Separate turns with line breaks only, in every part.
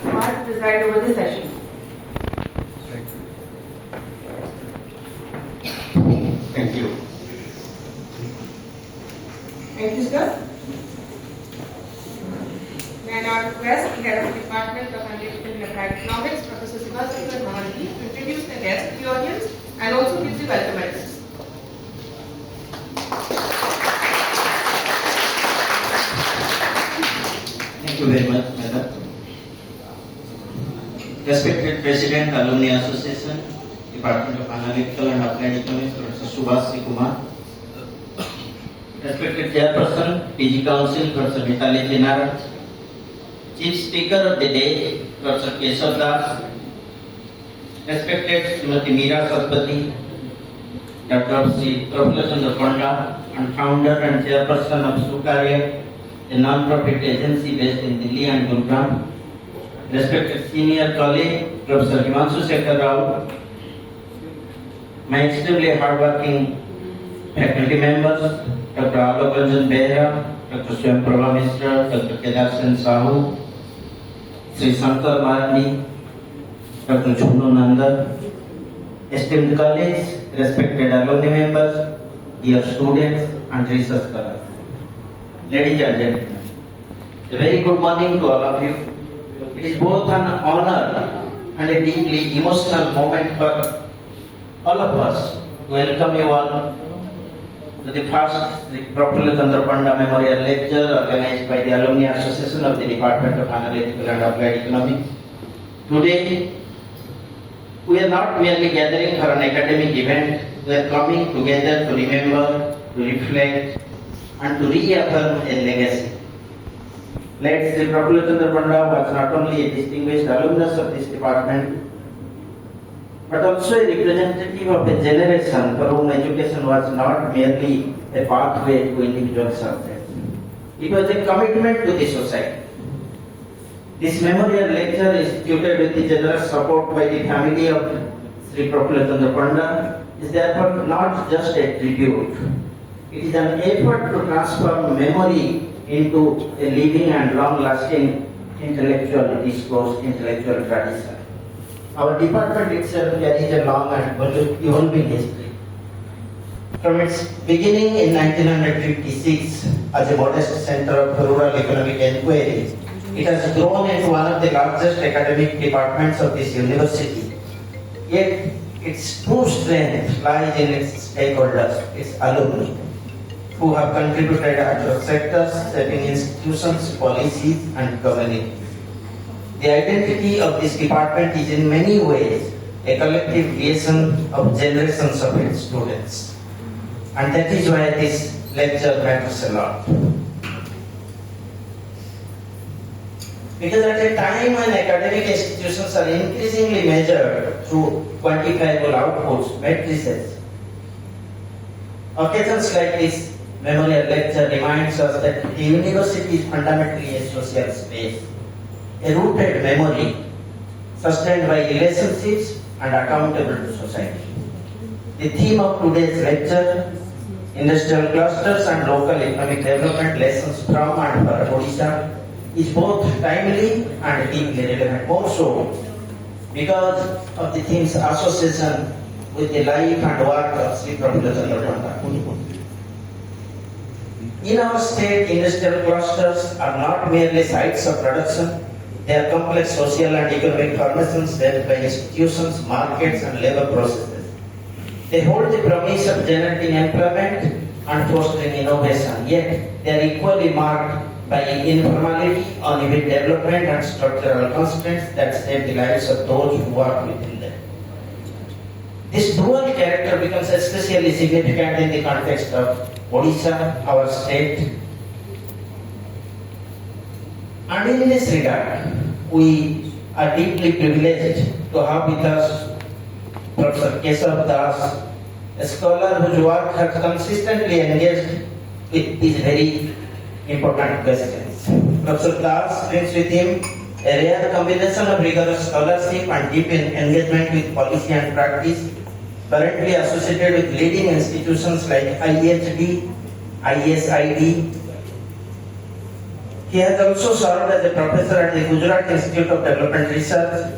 Kumar to preside over the session.
Thank you.
Thank you, sir. May I now request the Head of the Department of Analytical and Applied Economics, Professor Subhashinder Mahanti, to introduce the guest to the audience and also give the welcome address.
Thank you very much, Madam. Respected President, Alumni Association, Department of Analytical and Applied Economics, Professor Shri Kumar. Respected Chairperson, PG Council, Professor Mitali Jinara. Chief Speaker of the day, Professor Keshav Das. Respected Srimati Meera Satpathy, Dr. Shri Panda, and founder and chairperson of Sukarya, a non-profit agency based in Delhi and Gurugram. Respected senior colleague, Professor Himanshu Shekhar Rao, my extremely hardworking faculty members, Dr. Alok Ranjan Behra, Dr. Swayam Prabha Mishra, Dr. Kedar Sen Sahu, Sri Shankar Marandi, Dr. Chunu Nandan, esteemed colleagues, respected alumni members, dear students and research scholars. Ladies and gentlemen, a very good morning to all of you. It is both an honor and a deeply emotional moment for all of us to welcome you all to the first Professor Chandra Panda Memorial Lecture organized by the Alumni Association of the Department of Analytical and Applied Economics. Today, we are not merely gathering for an academic event, we are coming together to remember, to reflect, and to reaffirm a legacy. Let's say Professor Chandra Panda was not only a distinguished alumnus of this department, but also a representative of a generation for whom education was not merely a pathway to individual success. It was a commitment to the society. This memorial lecture is tutored with the generous support by the family of Shri Professor Chandra Panda, is therefore not just a tribute. It is an effort to transform memory into a living and long-lasting intellectual discourse, intellectual tradition. Our department itself carries a long and evolving history. From its beginning in 1956 as a modest center of rural economic enquiry, it has grown into one of the largest academic departments of this university. Yet, its true strength lies in its stakeholders, its alumni, who have contributed across sectors, shaping institutions, policies, and communities. The identity of this department is in many ways a collective creation of generations of its students. And that is why this lecture matters a lot. Because at a time when academic institutions are increasingly measured through quantifiable outputs, matrices, occasions like this memorial lecture reminds us that the university is fundamentally a social space, a rooted memory, sustained by relationships and accountable to society. The theme of today's lecture, industrial clusters and local economic development lessons from and for Odisha, is both timely and deeply relevant, more so because of the theme's association with the life and work of Shri Professor Chandra Panda. In our state, industrial clusters are not merely sites of production, they are complex social and economic formations led by institutions, markets, and labor processes. They hold the promise of generating employment and fostering innovation, yet they are equally marked by informality, uneven development, and structural constraints that shape the lives of those who work within them. This dual character becomes especially significant in the context of Odisha, our state. And in this regard, we are deeply privileged to have with us Professor Keshav Das, a scholar whose work has consistently engaged with these very important questions. Professor Das brings with him a rare combination of rigorous scholarship and deep engagement with policy and practice, currently associated with leading institutions like IHD, ISID, He has also served as a professor at the Gujarat Institute of Development Research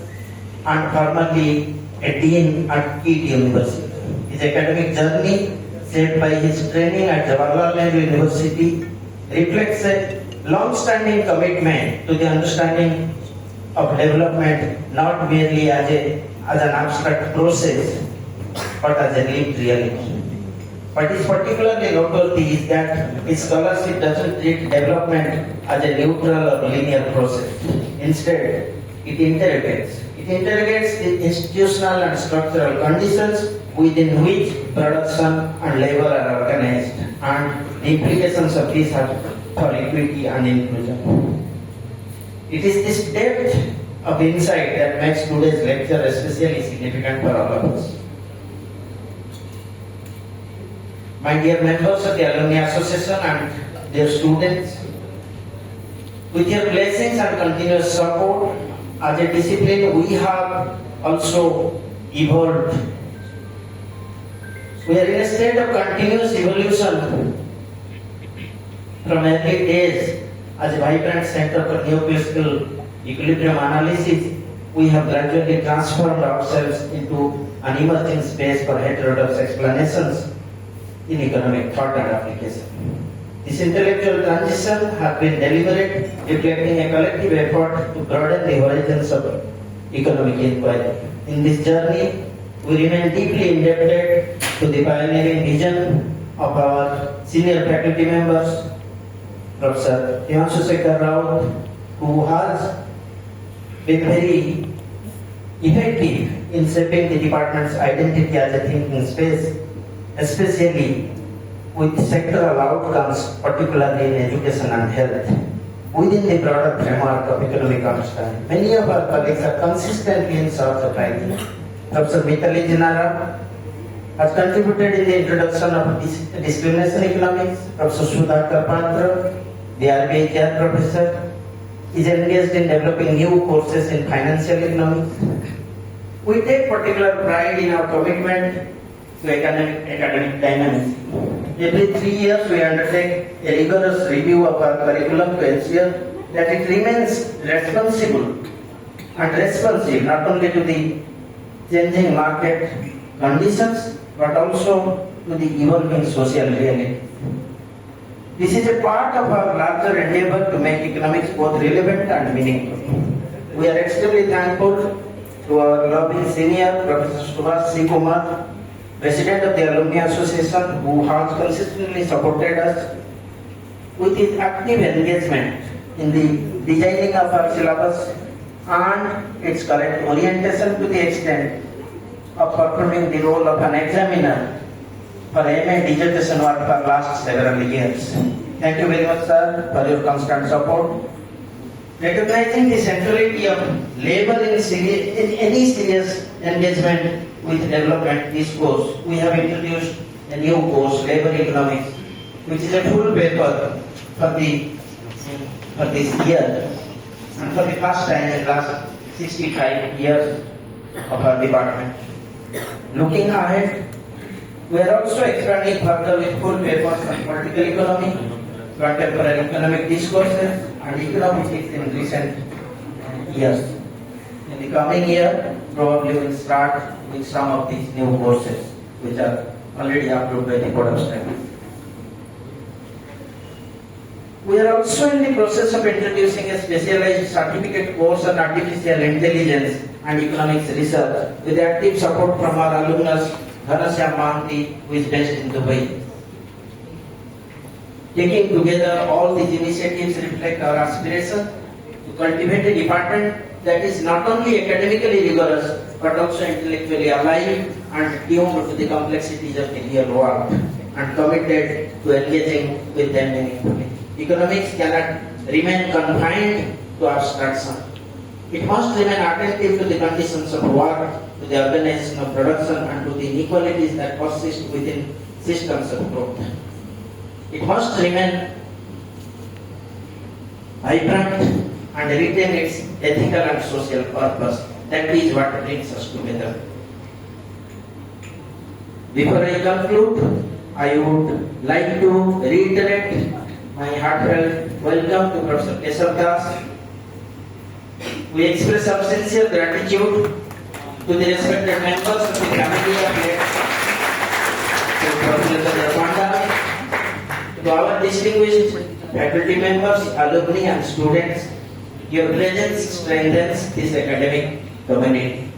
and formerly a dean at KIT University. His academic journey, shaped by his training at Jawaharlal Nehru University, reflects a long-standing commitment to the understanding of development not merely as an abstract process, but as a lived reality. What is particularly noteworthy is that his scholarship doesn't treat development as a neutral or linear process. Instead, it interrogates. It interrogates the institutional and structural conditions within which production and labor are organized and the implications of these are for equity and inclusion. It is this depth of insight that makes today's lecture especially significant for all of us. My dear members of the Alumni Association and their students, with your blessings and continuous support, as a discipline we have also evolved. We are in a state of continuous evolution. From early days, as a vibrant center for neoclassical equilibrium analysis, we have gradually transformed ourselves into an emerging space for heterodox explanations in economic thought and application. This intellectual transition has been deliberate, reflecting a collective effort to broaden the horizons of economic inquiry. In this journey, we remain deeply indebted to the pioneering vision of our senior faculty members, Professor Himanshu Shekhar Rao, who has been very effective in shaping the department's identity as a thinking space, especially with sectoral outcomes, particularly in education and health, within the broader framework of economic understanding. Many of our colleagues are consistently in search of ideas. Professor Mitali Jinara has contributed in the introduction of discrimination economics. Professor Sudhakar Patra, the RBI chair professor, is engaged in developing new courses in financial economics. We take particular pride in our commitment to academic dynamism. Every 3 years we undertake a rigorous review of our curriculum to ensure that it remains responsible and responsive not only to the changing market conditions but also to the evolving social reality. This is a part of our larger endeavor to make economics both relevant and meaningful. We are extremely thankful to our loving senior, Professor Subhash C. Kumar, President of the Alumni Association, who has consistently supported us with his active engagement in the designing of our syllabus and its correct orientation to the extent of performing the role of an examiner for MA dissertation work for last several years. Thank you very much, sir, for your constant support. Recognizing the centrality of labor in any serious engagement with development discourse, we have introduced a new course, Labor Economics, which is a full paper for this year and for the first time in the last 65 years of our department. Looking ahead, we are also expanding further with full papers on political economy, contemporary economic discourses, and economics in recent years. In the coming year, probably we'll start with some of these new courses, which are already approved by the Board of Studies. We are also in the process of introducing a specialized certificate course on artificial intelligence and economics research with active support from our alumnus, Ghanashyam Mahanti, who is based in Dubai. Taking together all these initiatives reflect our aspiration to cultivate a department that is not only academically rigorous but also intellectually alive and tuned to the complexities of the real world and committed to engaging with them meaningfully. Economics cannot remain confined to abstraction. It must remain attentive to the conditions of work, to the organization of production, and to the inequalities that persist within systems of growth. It must remain vibrant and retain its ethical and social purpose. That is what brings us together. Before I conclude, I would like to reiterate my heartfelt welcome to Professor Keshav Das. We express our sincere gratitude to the respected members of the committee of heads, to Professor Panda, to our distinguished faculty members, alumni and students. Your presence strengthens this academic community.